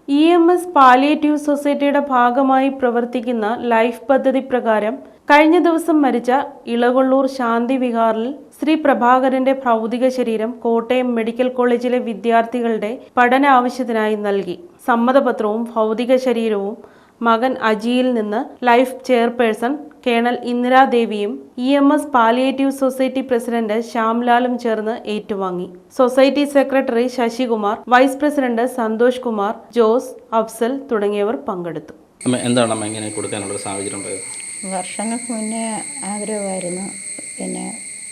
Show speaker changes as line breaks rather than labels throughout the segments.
EMS palliative സൊസൈറ്റിയുടെ ഭാഗമായി പ്രവർത്തിക്കുന്ന ലൈഫ് പദ്ധതി പ്രകാരം കഴിഞ്ഞ ദിവസം മരിച്ച ഇളകൊള്ളൂർ ശാന്തി വിഹാറിൽ ശ്രീ പ്രഭാകരന്റെ ഭൗതിക ശരീരം കോട്ടയം മെഡിക്കൽ കോളേജിലെ വിദ്യാർത്ഥികളുടെ പഠന ആവശ്യത്തിനായി നൽകി. സമ്മതപത്രവും ഭൗതിക ശരീരവും മകൻ അജിയിൽ നിന്ന് ലൈഫ് ചെയർപേഴ്സൺ കേണൽ ഇന്ദിരാദേവിയും EMS പാലിയേറ്റീവ് സൊസൈറ്റി പ്രസിഡന്റ് ശ്യാംലാലും ചേർന്ന് ഏറ്റുവാങ്ങി. Society secretary Sasikumar, vice president Santhosh Kumar, Jose, Afzal തുടങ്ങിയവർ പങ്കെടുത്തു.
എന്താണ് ഇങ്ങനെ കൊടുക്കാനുള്ള സാഹചര്യം ഉണ്ടായത്?
വർഷങ്ങൾക്ക് മുന്നേ ആഗ്രഹമായിരുന്നു, പിന്നെ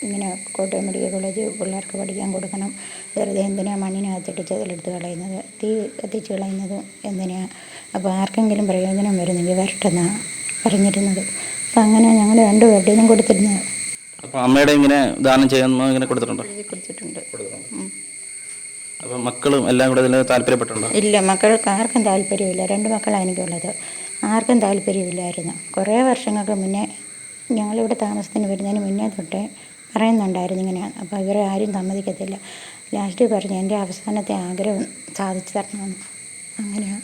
ഇങ്ങനെ കോട്ടയം മെഡിക്കൽ കോളേജ് പിള്ളേർക്ക് പഠിക്കാൻ കൊടുക്കണം, വെറുതെ എന്തിനാ മണ്ണിനകത്തിട്ട് ചെതലെടുത്ത് കളയുന്നത്, തീ കത്തിച്ച് കളയുന്നത് എന്തിനാ, അപ്പോൾ ആർക്കെങ്കിലും പ്രയോജനം വരുന്നെങ്കിൽ വരട്ടെന്നാണ് പറഞ്ഞിരുന്നത്. അപ്പം അങ്ങനെ ഞങ്ങൾ രണ്ടുപേരുടെയും കൊടുത്തിരുന്നത്.
അപ്പോൾ അമ്മയുടെ ഇങ്ങനെ ദാനം ചെയ്യുന്ന ഇങ്ങനെ കൊടുത്തിട്ടുണ്ടോ?
കൊടുത്തിട്ടുണ്ട്.
അപ്പോൾ മക്കളും എല്ലാം കൂടെ ഇതിൽ താല്പര്യപ്പെട്ടുണ്ടോ?
ഇല്ല, മക്കൾക്ക് ആർക്കും താല്പര്യമില്ല. 2 മക്കളാണ് എനിക്കുള്ളത്. ആർക്കും താല്പര്യമില്ലായിരുന്നു. കുറേ വർഷങ്ങൾക്ക് മുന്നേ ഞങ്ങളിവിടെ താമസത്തിന് വരുന്നതിന് മുന്നേ തൊട്ടേ പറയുന്നുണ്ടായിരുന്നു ഇങ്ങനെയാണ്. അപ്പോൾ ഇവരെ ആരും സമ്മതിക്കത്തില്ല. ലാസ്റ്റ് പറഞ്ഞു എൻ്റെ അവസാനത്തെ ആഗ്രഹം സാധിച്ചു തരണമെന്ന്. അങ്ങനെയാണ്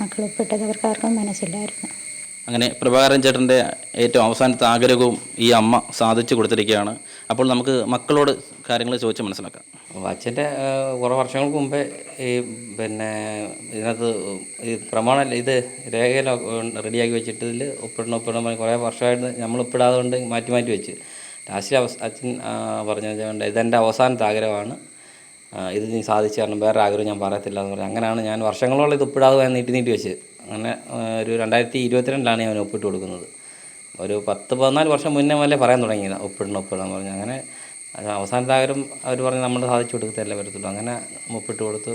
മക്കൾ ഒപ്പിട്ടത്. അവർക്ക് ആർക്കും മനസ്സില്ലായിരുന്നു.
അങ്ങനെ പ്രഭാകരൻ ചേട്ടൻ്റെ ഏറ്റവും അവസാനത്തെ ആഗ്രഹവും ഈ അമ്മ സാധിച്ചു കൊടുത്തിരിക്കുകയാണ്. അപ്പോൾ നമുക്ക് മക്കളോട് കാര്യങ്ങൾ ചോദിച്ച് മനസ്സിലാക്കാം.
അച്ഛൻ്റെ കുറേ വർഷങ്ങൾക്ക് മുമ്പേ ഈ ഇതിനകത്ത് ഈ പ്രമാണം ഇത് രേഖയിൽ റെഡിയാക്കി വെച്ചിട്ട് ഇതിൽ ഒപ്പിടണം കുറേ വർഷമായിട്ട് നമ്മൾ ഒപ്പിടാതെ കൊണ്ട് മാറ്റി വെച്ച് ലാസ്റ്റിൽ അച്ഛൻ പറഞ്ഞതുകൊണ്ട് ഇതെൻ്റെ അവസാനത്തെ ആഗ്രഹമാണ്, ഇത് നീ സാധിച്ചു തരണം, വേറെ ആഗ്രഹം ഞാൻ പറയത്തില്ല എന്ന് പറഞ്ഞു. അങ്ങനെയാണ് ഞാൻ വർഷങ്ങളോളം ഇത് ഒപ്പിടാതെ നീട്ടി വെച്ച് അങ്ങനെ ഒരു 2022 ഞാൻ ഒപ്പിട്ട് കൊടുക്കുന്നത്. ഒരു 10-14 വർഷം മുന്നേ മുതലേ പറയാൻ തുടങ്ങിയത് ഒപ്പിടണം പറഞ്ഞു. അങ്ങനെ അവസാനത്തെ ആഗ്രഹം അവർ പറഞ്ഞ് നമ്മൾ സാധിച്ചു കൊടുക്കത്തല്ലേ വരത്തുള്ളൂ. അങ്ങനെ ഒപ്പിട്ട് കൊടുത്ത്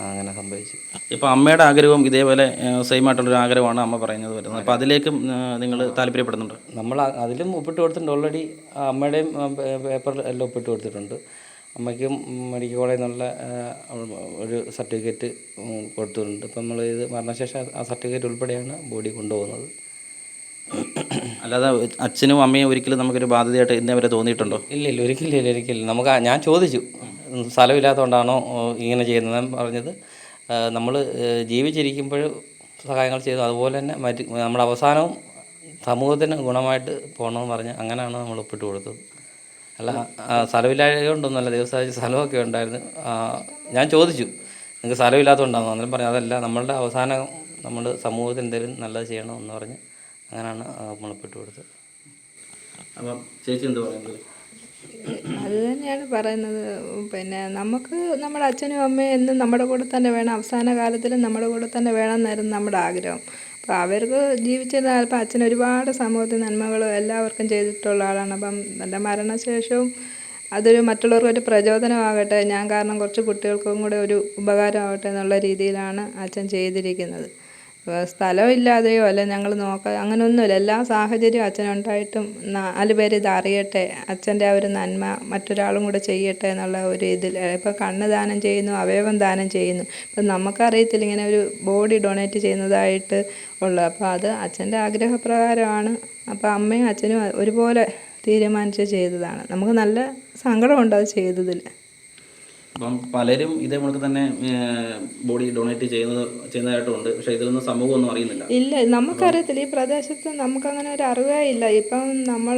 അങ്ങനെ സംഭവിച്ചു.
ഇപ്പോൾ അമ്മയുടെ ആഗ്രഹവും ഇതേപോലെ സെയിം ആയിട്ടുള്ളൊരു ആഗ്രഹമാണ് അമ്മ പറയുന്നത് വരുന്നത്. അപ്പോൾ അതിലേക്കും നിങ്ങൾ താല്പര്യപ്പെടുന്നുണ്ട്?
നമ്മൾ അതിലും ഒപ്പിട്ട് കൊടുത്തിട്ടുണ്ട്. ഓൾറെഡി അമ്മയുടെയും പേപ്പറിൽ എല്ലാം ഒപ്പിട്ട് കൊടുത്തിട്ടുണ്ട്. അമ്മയ്ക്കും മെഡിക്കൽ കോളേജിൽ നിന്നുള്ള ഒരു സർട്ടിഫിക്കറ്റ് കൊടുത്തിട്ടുണ്ട്. ഇപ്പം നമ്മൾ ഇത് മരണശേഷം ആ സർട്ടിഫിക്കറ്റ് ഉൾപ്പെടെയാണ് ബോഡി കൊണ്ടുപോകുന്നത്.
അല്ലാതെ അച്ഛനും അമ്മയും ഒരിക്കലും നമുക്കൊരു ബാധ്യതയായിട്ട് ഇന്നേ വരെ തോന്നിയിട്ടുണ്ടോ?
ഇല്ല, ഒരിക്കലും നമുക്ക് ഞാൻ ചോദിച്ചു, സ്ഥലമില്ലാത്തതുകൊണ്ടാണോ ഇങ്ങനെ ചെയ്യുന്നതെന്ന് പറഞ്ഞത്. നമ്മൾ ജീവിച്ചിരിക്കുമ്പോൾ സഹായങ്ങൾ ചെയ്തു, അതുപോലെ തന്നെ നമ്മുടെ അവസാനവും സമൂഹത്തിന് ഗുണമായിട്ട് പോകണമെന്ന് പറഞ്ഞ് അങ്ങനെയാണ് നമ്മൾ ഒപ്പിട്ട് കൊടുത്തത്. അല്ല, സ്ഥലമില്ലാതെ കൊണ്ടൊന്നുമല്ല, ദിവസം സ്ഥലമൊക്കെ ഉണ്ടായിരുന്നു. ഞാൻ ചോദിച്ചു നിങ്ങൾക്ക് സ്ഥലമില്ലാത്തതുകൊണ്ടാണോ? അന്നേരം പറഞ്ഞു അതല്ല, നമ്മളുടെ അവസാനം നമ്മൾ സമൂഹത്തിന് എന്തെങ്കിലും നല്ലത് ചെയ്യണമെന്ന് പറഞ്ഞ് അങ്ങനെയാണ് നമ്മൾ ഒപ്പിട്ട് കൊടുത്തത്.
അപ്പം ചേച്ചി എന്ത് പറയുന്നത്?
അത് തന്നെയാണ് പറയുന്നത്. നമുക്ക് നമ്മുടെ അച്ഛനും അമ്മയും എന്നും നമ്മുടെ കൂടെ തന്നെ വേണം, അവസാന കാലത്തിലും നമ്മുടെ കൂടെ തന്നെ വേണമെന്നായിരുന്നു നമ്മുടെ ആഗ്രഹം. അപ്പോൾ അവർക്ക് ജീവിച്ചിരുന്ന ചിലപ്പോൾ അച്ഛൻ ഒരുപാട് സമൂഹത്തിൽ നന്മകളും എല്ലാവർക്കും ചെയ്തിട്ടുള്ള ആളാണ്. അപ്പം എൻ്റെ മരണശേഷവും അതൊരു മറ്റുള്ളവർക്കൊരു പ്രചോദനമാകട്ടെ, ഞാൻ കാരണം കുറച്ച് കുട്ടികൾക്കും കൂടെ ഒരു ഉപകാരമാകട്ടെ എന്നുള്ള രീതിയിലാണ് അച്ഛൻ ചെയ്തിരിക്കുന്നത്. സ്ഥലമില്ലാതെയോ അല്ല ഞങ്ങൾ അങ്ങനെയൊന്നുമില്ല. എല്ലാ സാഹചര്യവും അച്ഛനുണ്ടായിട്ടും 4 പേര് ഇത് അറിയട്ടെ, അച്ഛൻ്റെ ആ ഒരു നന്മ മറ്റൊരാളും കൂടെ ചെയ്യട്ടെ എന്നുള്ള ഒരു ഇതിൽ ഇപ്പോൾ കണ്ണ് ദാനം ചെയ്യുന്നു, അവയവം ദാനം ചെയ്യുന്നു. ഇപ്പം നമുക്കറിയത്തില്ല ഇങ്ങനെ ഒരു ബോഡി ഡൊണേറ്റ് ചെയ്യുന്നതായിട്ട് ഉള്ളത്. അപ്പോൾ അത് അച്ഛൻ്റെ ആഗ്രഹപ്രകാരമാണ്. അപ്പോൾ അമ്മയും അച്ഛനും ഒരുപോലെ തീരുമാനിച്ച് ചെയ്തതാണ്. നമുക്ക് നല്ല സങ്കടമുണ്ട് അത് ചെയ്തതിൽ.
അപ്പം പലരും ഇതേപോലെ തന്നെ ബോഡി ഡൊണേറ്റ് ചെയ്യുന്നതായിട്ടുണ്ട്. പക്ഷേ ഇതൊന്നും സമൂഹമൊന്നും അറിയുന്നില്ല.
ഇല്ല, നമുക്കറിയത്തില്ല. ഈ പ്രദേശത്ത് നമുക്കങ്ങനെ ഒരു അറിവേ ഇല്ല. ഇപ്പം നമ്മൾ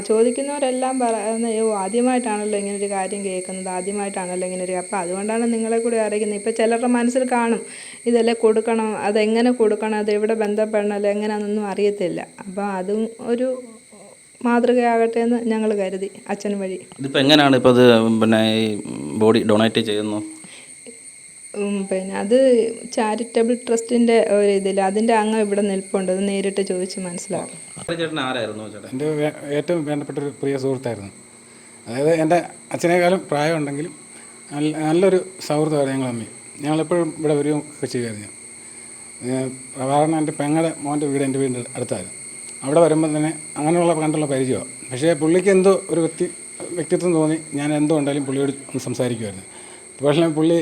ചോദിക്കുന്നവരെല്ലാം പറയുന്നത് ആദ്യമായിട്ടാണല്ലോ ഇങ്ങനൊരു കാര്യം കേൾക്കുന്നത്, ആദ്യമായിട്ടാണല്ലോ ഇങ്ങനൊരു. അപ്പോൾ അതുകൊണ്ടാണ് നിങ്ങളെ കൂടി അറിയിക്കുന്നത്. ഇപ്പോൾ ചിലരുടെ മനസ്സിൽ കാണും ഇതെല്ലാം കൊടുക്കണം, അതെങ്ങനെ കൊടുക്കണം, അതെവിടെ ബന്ധപ്പെടണമല്ലോ, എങ്ങനെയാണെന്നൊന്നും അറിയത്തില്ല. അപ്പോൾ അതും ഒരു മാതൃകയാകട്ടെ എന്ന് ഞങ്ങൾ കരുതി അച്ഛൻ വഴി.
ഇതിപ്പോൾ എങ്ങനെയാണ് ഇപ്പോൾ അത് ഈ ബോഡി ഡൊണേറ്റ് ചെയ്യുന്നു?
അത് ചാരിറ്റബിൾ ട്രസ്റ്റിൻ്റെ ഒരു ഇതിൽ അതിൻ്റെ അംഗം ഇവിടെ നിൽപ്പുണ്ട്. അത് നേരിട്ട് ചോദിച്ച് മനസ്സിലാക്കും.
എൻ്റെ ഏറ്റവും വേണ്ടപ്പെട്ട ഒരു പ്രിയ സുഹൃത്തായിരുന്നു. അതായത് എൻ്റെ അച്ഛനേക്കാളും പ്രായമുണ്ടെങ്കിലും നല്ലൊരു സൗഹൃദമായിരുന്നു ഞങ്ങൾ തമ്മിൽ. ഞങ്ങളെപ്പോഴും ഇവിടെ വരികയൊക്കെ ചെയ്യുമായിരുന്നു. സാധാരണ എൻ്റെ പെങ്ങളുടെ മോൻ്റെ വീട് എൻ്റെ വീടിൻ്റെ അടുത്തായിരുന്നു. അവിടെ വരുമ്പോൾ തന്നെ അങ്ങനെയുള്ള കണ്ടുള്ള പരിചയമാണ്. പക്ഷേ പുള്ളിക്ക് എന്തോ ഒരു വ്യക്തിത്വം തോന്നി. ഞാൻ എന്തോ ഉണ്ടായാലും പുള്ളിയോട് ഒന്ന് സംസാരിക്കുമായിരുന്നു. പക്ഷേ പുള്ളി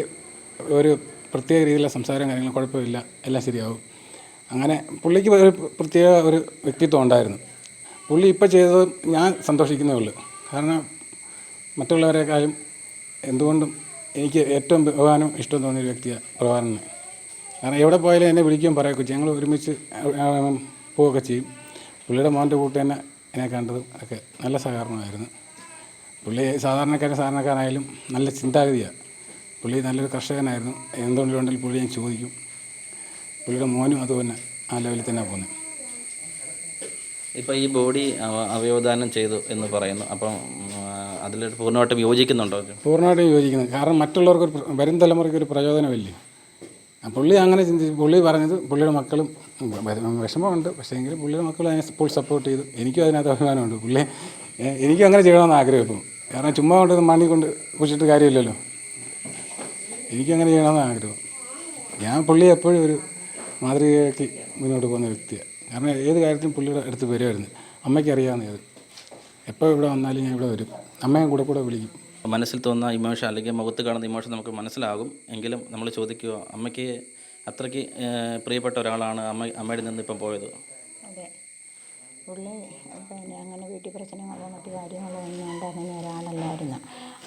ഒരു പ്രത്യേക രീതിയിലുള്ള സംസാരം കാര്യങ്ങൾ കുഴപ്പമില്ല, എല്ലാം ശരിയാവും. അങ്ങനെ പുള്ളിക്ക് ഒരു പ്രത്യേക ഒരു വ്യക്തിത്വം ഉണ്ടായിരുന്നു. പുള്ളി ഇപ്പോൾ ചെയ്തത് ഞാൻ സന്തോഷിക്കുന്നേ ഉള്ളൂ. കാരണം മറ്റുള്ളവരെക്കാളും എന്തുകൊണ്ടും എനിക്ക് ഏറ്റവും ബഹുമാനം ഇഷ്ടം തോന്നിയൊരു വ്യക്തിയാണ് പ്രഭാകരനെ. കാരണം എവിടെ പോയാലും എന്നെ വിളിക്കുകയും പറയുകയൊക്കെ ചെയ്യും. ഞങ്ങൾ ഒരുമിച്ച് പോവുകയൊക്കെ ചെയ്യും. പുള്ളിയുടെ മോൻ്റെ കൂട്ട് തന്നെ എന്നെ കണ്ടതും ഒക്കെ നല്ല സഹകരണമായിരുന്നു. പുള്ളി സാധാരണക്കാരനായാലും നല്ല ചിന്താഗതിയാണ്. പുള്ളി നല്ലൊരു കർഷകനായിരുന്നു. എന്തുകൊണ്ടുണ്ടെങ്കിൽ പുള്ളി ഞാൻ ചോദിക്കും. പുള്ളിയുടെ മോനും അതുപോലെ ആ ലെവലിൽ തന്നെ പോകുന്നത്.
ഇപ്പോൾ ഈ ബോഡി അവയവദാനം ചെയ്തു എന്ന് പറയുന്നു. അപ്പം അതിൽ പൂർണ്ണമായിട്ടും യോജിക്കുന്നുണ്ടോ?
പൂർണ്ണമായിട്ടും യോജിക്കുന്നത്. കാരണം മറ്റുള്ളവർക്ക് വരും തലമുറയ്ക്ക് ഒരു പ്രചോദനമില്ലേ. പുള്ളി അങ്ങനെ ചിന്തിച്ച് പുള്ളി പറഞ്ഞത് പുള്ളിയുടെ മക്കളും വിഷമമുണ്ട്, പക്ഷേ എങ്കിലും പുള്ളിയുടെ മക്കളും അതിനെ ഫുൾ സപ്പോർട്ട് ചെയ്തു. എനിക്കും അതിനകത്ത് അഭിമാനമുണ്ട്. എനിക്കും അങ്ങനെ ചെയ്യണമെന്ന് ആഗ്രഹം ഇപ്പം. കാരണം ചുമ്മാ കൊണ്ട് മണി കൊണ്ട് കുഴിച്ചിട്ട് കാര്യമില്ലല്ലോ. എനിക്കങ്ങനെ ചെയ്യണമെന്ന് ആഗ്രഹം. ഞാൻ പുള്ളിയെ എപ്പോഴും ഒരു മാതൃകയാക്കി മുന്നോട്ട് പോകുന്ന വ്യക്തിയാണ്. കാരണം ഏത് കാര്യത്തിലും പുള്ളിയുടെ അടുത്ത് വരുമായിരുന്നു. അമ്മയ്ക്ക് അറിയാവുന്നത് എപ്പോൾ ഇവിടെ വന്നാലും ഞാൻ ഇവിടെ വരും. അമ്മയും കൂടെ വിളിക്കും.
മനസ്സിൽ തോന്നുന്ന ഇമോഷൻ അല്ലെങ്കിൽ മുഖത്ത് കാണുന്ന ഇമോഷൻ നമുക്ക് മനസ്സിലാകും. എങ്കിലും നമ്മൾ ചോദിക്കുക, അമ്മയ്ക്ക് അത്രയ്ക്ക് പ്രിയപ്പെട്ട ഒരാളാണ് അമ്മയുടെ നിന്ന് ഇപ്പം പോയത്.
അതെ, പുള്ളി അങ്ങനെ വീട്ടിൽ പ്രശ്നങ്ങളോ മറ്റു കാര്യങ്ങളോ ഒന്നും ഉണ്ടാകുന്ന ഒരാളല്ലായിരുന്നു.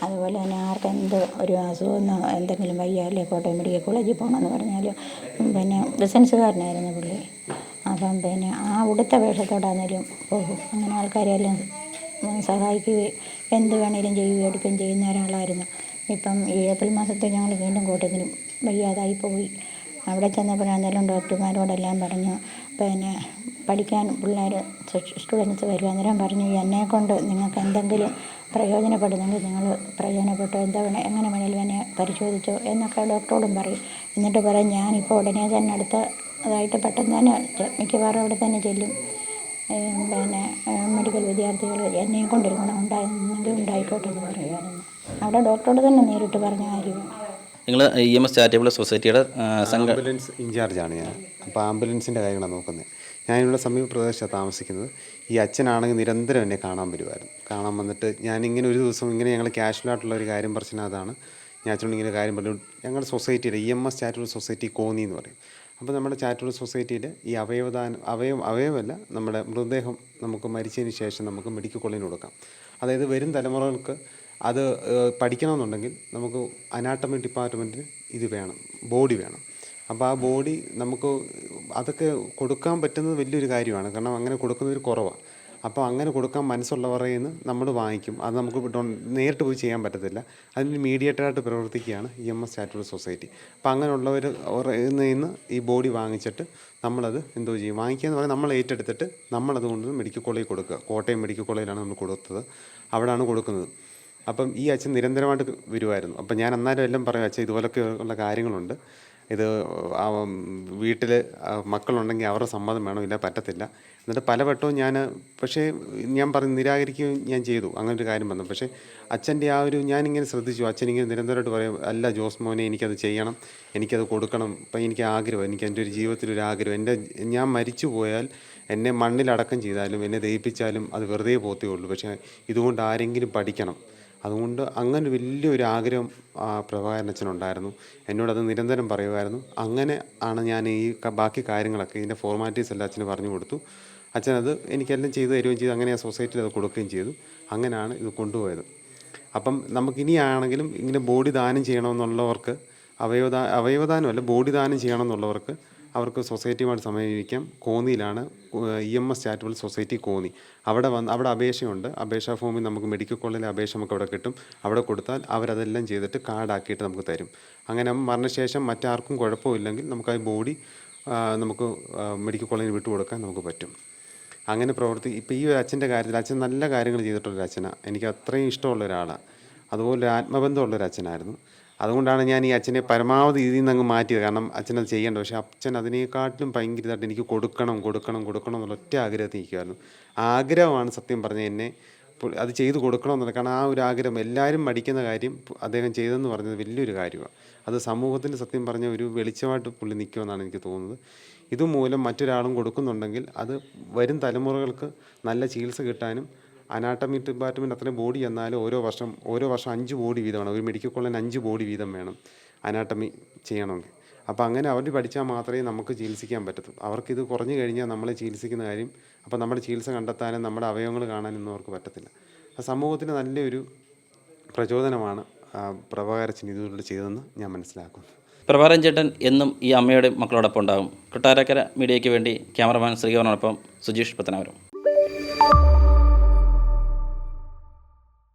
അതുപോലെ തന്നെ ആർക്കെന്ത് ഒരു അസുഖമോ എന്തെങ്കിലും വയ്യാല്ലേ കോട്ടയം മെഡിക്കൽ കോളേജിൽ പോകണമെന്ന് പറഞ്ഞാൽ ബിസിനസ്സുകാരനായിരുന്നു പുള്ളി. അപ്പം ആ ഉടുത്ത വേഷത്തോടാണെങ്കിലും പോകും. അങ്ങനെ ആൾക്കാരെല്ലാം സഹായിക്കുകയും എന്ത് വേണേലും ചെയ്യുകയും എടുക്കുകയും ചെയ്യുന്ന ഒരാളായിരുന്നു. ഇപ്പം ഈ ഏപ്രിൽ മാസത്തിൽ ഞങ്ങൾ വീണ്ടും കോട്ടയത്തിന് വയ്യാതായി പോയി. അവിടെ ചെന്നപ്പോഴാണെങ്കിലും ഡോക്ടർമാരോടെല്ലാം പറഞ്ഞു പഠിക്കാൻ പിള്ളേർ സ്റ്റുഡൻസ് വരും. അന്നേരം പറഞ്ഞു എന്നെക്കൊണ്ട് നിങ്ങൾക്ക് എന്തെങ്കിലും പ്രയോജനപ്പെടുന്നെങ്കിൽ നിങ്ങൾ പ്രയോജനപ്പെട്ടോ, എങ്ങനെ വേണേലും എന്നെ പരിശോധിച്ചോ എന്നൊക്കെ ഡോക്ടറോടും പറയും. എന്നിട്ട് പറയും ഞാനിപ്പോൾ ഉടനെ തന്നെ അതായിട്ട് പെട്ടെന്ന് തന്നെ മിക്കവാറും അവിടെ തന്നെ ചെല്ലും. മെഡിക്കൽ വിദ്യാർത്ഥികൾ എന്നെ കൊണ്ടൊരു ഗുണം ഉണ്ടായിരുന്നെങ്കിൽ ഉണ്ടായിക്കോട്ടെ എന്ന് പറയുമായിരുന്നു. അവിടെ ഡോക്ടറോട് തന്നെ നേരിട്ട് പറഞ്ഞ കാര്യമാണ്.
നിങ്ങൾ EMS ചാരിറ്റബിൾ സൊസൈറ്റിയുടെ
ആംബുലൻസ് ഇൻചാർജാണ് ഞാൻ. അപ്പോൾ ആംബുലൻസിൻ്റെ കാര്യങ്ങളാണ് നോക്കുന്നത്. ഞാനിവിടെ സമീപ പ്രദേശത്താണ് താമസിക്കുന്നത്. ഈ അച്ഛനാണെങ്കിൽ നിരന്തരം എന്നെ കാണാൻ വരുമായിരുന്നു. കാണാൻ വന്നിട്ട് ഞാനിങ്ങനെ ഒരു ദിവസം ഇങ്ങനെ ഞങ്ങൾ കാഷ്വലായിട്ടുള്ള ഒരു കാര്യം പറഞ്ഞതാണ്. ഞാൻ അച്ഛനോട് ഇങ്ങനെ കാര്യം പറഞ്ഞു. ഞങ്ങളുടെ സൊസൈറ്റിയുടെ EMS ചാരിറ്റബിൾ സൊസൈറ്റി കോന്നി എന്ന് പറയും. അപ്പോൾ നമ്മുടെ ചാരിറ്റബിൾ സൊസൈറ്റിയിൽ ഈ അവയവമല്ല, നമ്മുടെ മൃതദേഹം നമുക്ക് മരിച്ചതിന് ശേഷം നമുക്ക് മെഡിക്കൽ കോളേജിന് കൊടുക്കാം. അതായത് വരും തലമുറകൾക്ക് അത് പഠിക്കണമെന്നുണ്ടെങ്കിൽ നമുക്ക് അനാട്ടമി ഡിപ്പാർട്ട്മെൻറ്റിന് ഇത് വേണം, ബോഡി വേണം. അപ്പോൾ ആ ബോഡി നമുക്ക് അതൊക്കെ കൊടുക്കാൻ പറ്റുന്നത് വലിയൊരു കാര്യമാണ്. കാരണം അങ്ങനെ കൊടുക്കുന്നതൊരു കുറവാണ്. അപ്പോൾ അങ്ങനെ കൊടുക്കാൻ മനസ്സുള്ളവരുടെ നിന്ന് നമ്മൾ വാങ്ങിക്കും. അത് നമുക്ക് നേരിട്ട് പോയി ചെയ്യാൻ പറ്റത്തില്ല. അതിന് മീഡിയേറ്ററായിട്ട് പ്രവർത്തിക്കുകയാണ് EMS ചാരിറ്റബിൾ സൊസൈറ്റി. അപ്പോൾ അങ്ങനെയുള്ളവർ നിന്ന് ഈ ബോഡി വാങ്ങിച്ചിട്ട് നമ്മളത് എന്തോ ചെയ്യും, വാങ്ങിക്കുക എന്ന് പറഞ്ഞാൽ നമ്മൾ ഏറ്റെടുത്തിട്ട് നമ്മളത് കൊണ്ട് മെഡിക്കൽ കോളേജിൽ കൊടുക്കുക. കോട്ടയം മെഡിക്കൽ കോളേജിലാണ് നമ്മൾ കൊടുത്തത്, അവിടെയാണ് കൊടുക്കുന്നത്. അപ്പം ഈ അച്ഛൻ നിരന്തരമായിട്ട് വരുമായിരുന്നു. അപ്പം ഞാൻ അന്നേരം എല്ലാം പറയും, അച്ഛൻ ഇതുപോലൊക്കെ ഉള്ള കാര്യങ്ങളുണ്ട്, ഇത് വീട്ടിൽ മക്കളുണ്ടെങ്കിൽ അവരുടെ സമ്മതം വേണം, ഇല്ല പറ്റത്തില്ല. എന്നിട്ട് പലവട്ടവും പക്ഷേ ഞാൻ നിരാകരിക്കുകയും ഞാൻ ചെയ്തു. അങ്ങനൊരു കാര്യം വന്നു. പക്ഷേ അച്ഛൻ്റെ ഞാനിങ്ങനെ ശ്രദ്ധിച്ചു. അച്ഛനിങ്ങനെ നിരന്തരമായിട്ട് പറയും, അല്ല ജോസ് മോനെ എനിക്കത് ചെയ്യണം, എനിക്കത് കൊടുക്കണം. അപ്പം എനിക്ക് ആഗ്രഹം, എനിക്ക് എൻ്റെ ഒരു ജീവിതത്തിലൊരു ആഗ്രഹം, ഞാൻ മരിച്ചു പോയാൽ എന്നെ മണ്ണിലടക്കം ചെയ്താലും എന്നെ ദഹിപ്പിച്ചാലും അത് വെറുതെ പോത്തേ ഉള്ളൂ. പക്ഷേ ഇതുകൊണ്ട് ആരെങ്കിലും പഠിക്കണം. അതുകൊണ്ട് അങ്ങനെ വലിയൊരു ആഗ്രഹം പ്രഭാകരൻ അച്ഛനുണ്ടായിരുന്നു. എന്നോടത് നിരന്തരം പറയുമായിരുന്നു. അങ്ങനെ ആണ് ഞാൻ ഈ ബാക്കി കാര്യങ്ങളൊക്കെ ഇതിൻ്റെ ഫോർമാലിറ്റീസ് എല്ലാം അച്ഛന് പറഞ്ഞു കൊടുത്തു. അച്ഛനത് എനിക്കെല്ലാം ചെയ്തു തരുകയും ചെയ്തു. അങ്ങനെ ആ സൊസൈറ്റിയിൽ അത് കൊടുക്കുകയും ചെയ്തു. അങ്ങനെയാണ് ഇത് കൊണ്ടുപോയത്. അപ്പം നമുക്കിനിയാണെങ്കിലും ഇങ്ങനെ ബോഡി ദാനം ചെയ്യണമെന്നുള്ളവർക്ക്, അവയവദാനമല്ല ബോഡി ദാനം ചെയ്യണമെന്നുള്ളവർക്ക് അവർക്ക് സൊസൈറ്റിയുമായിട്ട് സമീപിക്കാം. കോന്നിയിലാണ് EMS ചാരിറ്റബിൾ സൊസൈറ്റി കോന്നി. അവിടെ അപേക്ഷയുണ്ട്. അപേക്ഷാ ഫോമിൽ നമുക്ക് മെഡിക്കൽ കോളേജിലെ അപേക്ഷ നമുക്ക് അവിടെ കിട്ടും. അവിടെ കൊടുത്താൽ അവരതെല്ലാം ചെയ്തിട്ട് കാർഡാക്കിയിട്ട് നമുക്ക് തരും. അങ്ങനെ മരണശേഷം മറ്റാർക്കും കുഴപ്പമില്ലെങ്കിൽ നമുക്ക് ആ ബോഡി നമുക്ക് മെഡിക്കൽ കോളേജിൽ വിട്ടുകൊടുക്കാൻ നമുക്ക് പറ്റും. അങ്ങനെ ഇപ്പോൾ ഈ ഒരു അച്ഛൻ്റെ കാര്യത്തിൽ അച്ഛൻ നല്ല കാര്യങ്ങൾ ചെയ്തിട്ടുള്ളൊരു അച്ഛനാണ്. എനിക്ക് അത്രയും ഇഷ്ടമുള്ള ഒരാളാണ്. അതുപോലെ ആത്മബന്ധമുള്ളൊരു അച്ഛനായിരുന്നു. അതുകൊണ്ടാണ് ഞാൻ ഈ അച്ഛനെ പരമാവധി ഇതിൽ നിന്ന് അങ്ങ് മാറ്റിയത്. കാരണം അച്ഛനത് ചെയ്യേണ്ട. പക്ഷേ അച്ഛൻ അതിനേക്കാട്ടിലും ഭയങ്കരമായിട്ട് എനിക്ക് കൊടുക്കണം എന്നുള്ള ഒറ്റ ആഗ്രഹത്തിൽ ഇരിക്കുമായിരുന്നു. ആഗ്രഹമാണ് സത്യം പറഞ്ഞ എന്നെ അത് ചെയ്ത് കൊടുക്കണമെന്നുള്ളത്. കാരണം ആ ഒരു ആഗ്രഹം എല്ലാവരും മടിക്കുന്ന കാര്യം അദ്ദേഹം ചെയ്തെന്ന് പറഞ്ഞത് വലിയൊരു കാര്യമാണ്. അത് സമൂഹത്തിന് സത്യം പറഞ്ഞ ഒരു വെളിച്ചമായിട്ട് പുള്ളി നിൽക്കുമെന്നാണ് എനിക്ക് തോന്നുന്നത്. ഇതുമൂലം മറ്റൊരാളും കൊടുക്കുന്നുണ്ടെങ്കിൽ അത് വരും തലമുറകൾക്ക് നല്ല ചികിത്സ കിട്ടാനും, അനാട്ടമി ഡിപ്പാർട്ട്മെൻറ്റ് അത്രയും ബോഡി എന്നാലും ഓരോ വർഷം 5 ബോഡി വീതമാണ്. ഒരു മെഡിക്കൽ കോളേജിന് 5 ബോഡി വീതം വേണം അനാട്ടമി ചെയ്യണമെങ്കിൽ. അപ്പോൾ അങ്ങനെ അവർ പഠിച്ചാൽ മാത്രമേ നമുക്ക് ചികിത്സിക്കാൻ പറ്റൂ. അവർക്കിത് കുറഞ്ഞു കഴിഞ്ഞാൽ നമ്മളെ ചികിത്സിക്കുന്ന കാര്യം, അപ്പോൾ നമ്മുടെ ചികിത്സ കണ്ടെത്താനും നമ്മുടെ അവയവങ്ങൾ കാണാനൊന്നും അവർക്ക് പറ്റത്തില്ല. സമൂഹത്തിന് നല്ലൊരു പ്രചോദനമാണ് പ്രഭാകരൻ ഇതുകൊണ്ട് ചെയ്തതെന്ന് ഞാൻ മനസ്സിലാക്കുന്നു.
പ്രഭാകരൻ ചേട്ടൻ എന്നും ഈ അമ്മയുടെ മക്കളോടൊപ്പം ഉണ്ടാകും. കൊട്ടാരക്കര മീഡിയയ്ക്ക് വേണ്ടി ക്യാമറമാൻ ശ്രീകോനോടൊപ്പം സുജീഷ് പത്തനാപുരം.